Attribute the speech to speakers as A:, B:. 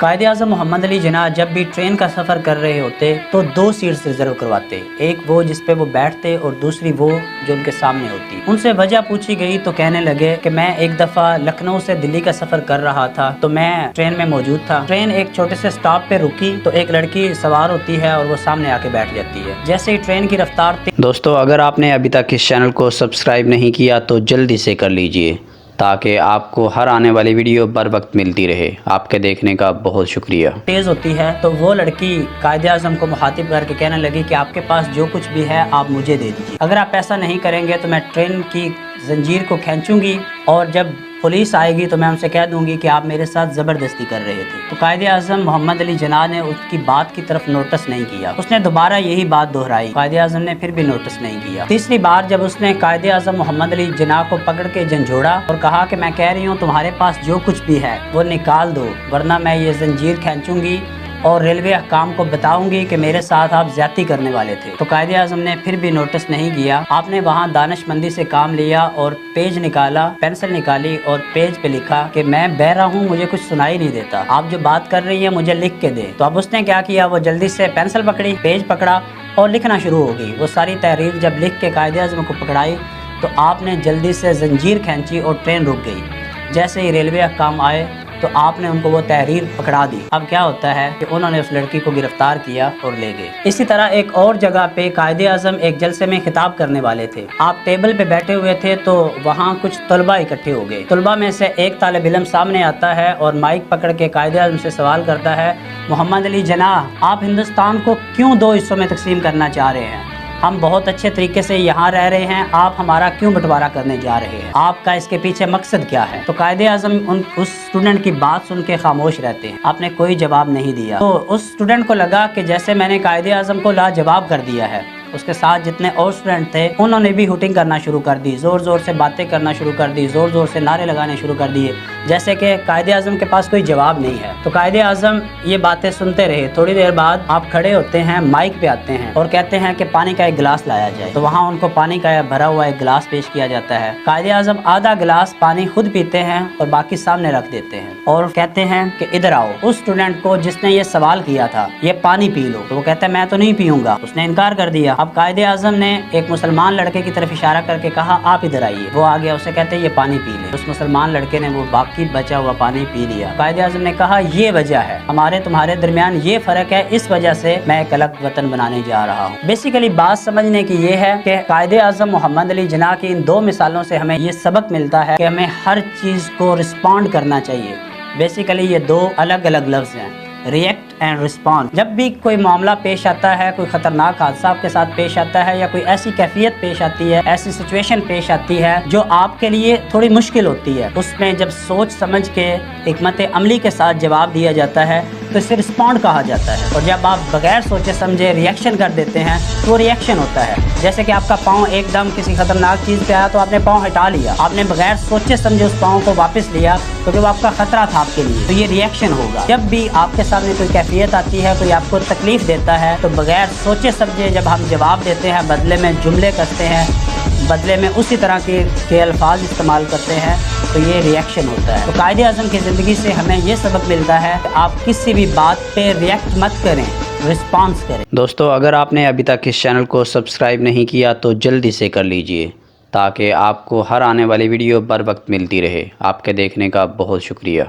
A: قائد اعظم محمد علی جناح جب بھی ٹرین کا سفر کر رہے ہوتے تو دو سیٹس ریزرو کرواتے، ایک وہ جس پہ وہ بیٹھتے اور دوسری وہ جو ان کے سامنے ہوتی۔ ان سے وجہ پوچھی گئی تو کہنے لگے کہ میں ایک دفعہ لکھنؤ سے دلی کا سفر کر رہا تھا تو میں ٹرین میں موجود تھا، ٹرین ایک چھوٹے سے سٹاپ پہ رکی تو ایک لڑکی سوار ہوتی ہے اور وہ سامنے آ کے بیٹھ جاتی ہے۔ جیسے ہی ٹرین کی رفتار دوستو اگر آپ نے ابھی تک اس چینل کو سبسکرائب نہیں کیا تو جلدی سے کر لیجئے تاکہ آپ کو ہر آنے والی ویڈیو بر وقت ملتی رہے۔ آپ کے دیکھنے کا بہت شکریہ۔ تیز ہوتی ہے تو وہ لڑکی قائد اعظم کو مخاطب کر کے کہنے لگی کہ آپ کے پاس جو کچھ بھی ہے آپ مجھے دے دیجیے، اگر آپ ایسا نہیں کریں گے تو میں ٹرین کی زنجیر کو کھینچوں گی اور جب پولیس آئے گی تو میں ان سے کہہ دوں گی کہ آپ میرے ساتھ زبردستی کر رہے تھے۔ تو قائد اعظم محمد علی جناح نے اس کی بات کی طرف نوٹس نہیں کیا، اس نے دوبارہ یہی بات دہرائی، قائد اعظم نے پھر بھی نوٹس نہیں کیا۔ تیسری بار جب اس نے قائد اعظم محمد علی جناح کو پکڑ کے جھنجھوڑا اور کہا کہ میں کہہ رہی ہوں تمہارے پاس جو کچھ بھی ہے وہ نکال دو ورنہ میں یہ زنجیر کھینچوں گی اور ریلوے حکام کو بتاؤں گی کہ میرے ساتھ آپ زیادتی کرنے والے تھے۔ تو قائد اعظم نے پھر بھی نوٹس نہیں کیا، آپ نے وہاں دانش مندی سے کام لیا اور پیج نکالا، پینسل نکالی اور پیج پہ لکھا کہ میں بہرا ہوں، مجھے کچھ سنائی نہیں دیتا، آپ جو بات کر رہی ہیں مجھے لکھ کے دے۔ تو اب اس نے کیا کیا، وہ جلدی سے پینسل پکڑی، پیج پکڑا اور لکھنا شروع ہو گئی۔ وہ ساری تحریر جب لکھ کے قائد اعظم کو پکڑائی تو آپ نے جلدی سے زنجیر کھینچی اور ٹرین رک گئی۔ جیسے ہی ریلوے حکام آئے تو آپ نے ان کو وہ تحریر پکڑا دی۔ اب کیا ہوتا ہے کہ انہوں نے اس لڑکی کو گرفتار کیا اور لے گئے۔ اسی طرح ایک اور جگہ پہ قائد اعظم ایک جلسے میں خطاب کرنے والے تھے، آپ ٹیبل پہ بیٹھے ہوئے تھے تو وہاں کچھ طلباء اکٹھے ہو گئے۔ طلباء میں سے ایک طالب علم سامنے آتا ہے اور مائک پکڑ کے قائد اعظم سے سوال کرتا ہے، محمد علی جناح آپ ہندوستان کو کیوں دو حصوں میں تقسیم کرنا چاہ رہے ہیں؟ ہم بہت اچھے طریقے سے یہاں رہ رہے ہیں، آپ ہمارا کیوں بٹوارا کرنے جا رہے ہیں؟ آپ کا اس کے پیچھے مقصد کیا ہے؟ تو قائد اعظم اس اسٹوڈنٹ کی بات سن کے خاموش رہتے ہیں، آپ نے کوئی جواب نہیں دیا۔ تو اس اسٹوڈنٹ کو لگا کہ جیسے میں نے قائد اعظم کو لاجواب کر دیا ہے، اس کے ساتھ جتنے اور اسٹوڈنٹ تھے انہوں نے بھی ہوٹنگ کرنا شروع کر دی، زور زور سے باتیں کرنا شروع کر دی، زور زور سے نعرے لگانے شروع کر دیے، جیسے کہ قائد اعظم کے پاس کوئی جواب نہیں ہے۔ تو قائد اعظم یہ باتیں سنتے رہے۔ تھوڑی دیر بعد آپ کھڑے ہوتے ہیں، مائک پہ آتے ہیں اور کہتے ہیں کہ پانی کا ایک گلاس لایا جائے۔ تو وہاں ان کو پانی کا بھرا ہوا ایک گلاس پیش کیا جاتا ہے۔ قائد اعظم آدھا گلاس پانی خود پیتے ہیں اور باقی سامنے رکھ دیتے ہیں اور کہتے ہیں کہ ادھر آؤ، اس اسٹوڈنٹ کو جس نے یہ سوال کیا تھا یہ پانی پی لو۔ تو وہ کہتا ہے میں تو نہیں پیوں گا، اس نے انکار کر دیا۔ اب قائد اعظم نے ایک مسلمان لڑکے کی طرف اشارہ کر کے کہا آپ ادھر آئیے، وہ آ گیا، اسے کہتے ہیں یہ پانی پی لے۔ اس مسلمان لڑکے نے وہ باقی بچا ہوا پانی پی لیا۔ قائد اعظم نے کہا یہ وجہ ہے، ہمارے تمہارے درمیان یہ فرق ہے، اس وجہ سے میں ایک الگ وطن بنانے جا رہا ہوں۔ بیسیکلی بات سمجھنے کی یہ ہے کہ قائد اعظم محمد علی جناح کی ان دو مثالوں سے ہمیں یہ سبق ملتا ہے کہ ہمیں ہر چیز کو رسپونڈ کرنا چاہیے۔ بیسیکلی یہ دو الگ الگ لفظ ہیں، ریئیکٹ اینڈ رسپانس۔ جب بھی کوئی معاملہ پیش آتا ہے، کوئی خطرناک حادثہ آپ کے ساتھ پیش آتا ہے یا کوئی ایسی کیفیت پیش آتی ہے، ایسی سچویشن پیش آتی ہے جو آپ کے لیے تھوڑی مشکل ہوتی ہے، اس میں جب سوچ سمجھ کے حکمت عملی کے ساتھ جواب دیا جاتا ہے تو اسے رسپونڈ کہا جاتا ہے۔ اور جب آپ بغیر سوچے سمجھے ریئیکشن کر دیتے ہیں تو وہ ریئیکشن ہوتا ہے۔ جیسے کہ آپ کا پاؤں ایک دم کسی خطرناک چیز پہ آیا تو آپ نے پاؤں ہٹا لیا، آپ نے بغیر سوچے سمجھے اس پاؤں کو واپس لیا کیونکہ وہ آپ کا خطرہ تھا آپ کے لیے، تو یہ ریئیکشن ہوگا۔ جب بھی آپ کے سامنے کوئی کیفیت آتی ہے، کوئی آپ کو تکلیف دیتا ہے تو بغیر سوچے سمجھے جب ہم جواب دیتے ہیں، بدلے میں جملے کستے ہیں، بدلے میں اسی طرح کے الفاظ استعمال کرتے ہیں تو یہ ریئیکشن ہوتا ہے۔ تو قائد اعظم کی زندگی سے ہمیں یہ سبق ملتا ہے کہ آپ کسی بھی بات پہ ریئیکٹ مت کریں، رسپانس کریں۔ دوستو اگر آپ نے ابھی تک اس چینل کو سبسکرائب نہیں کیا تو جلدی سے کر لیجئے تاکہ آپ کو ہر آنے والی ویڈیو بر وقت ملتی رہے۔ آپ کے دیکھنے کا بہت شکریہ۔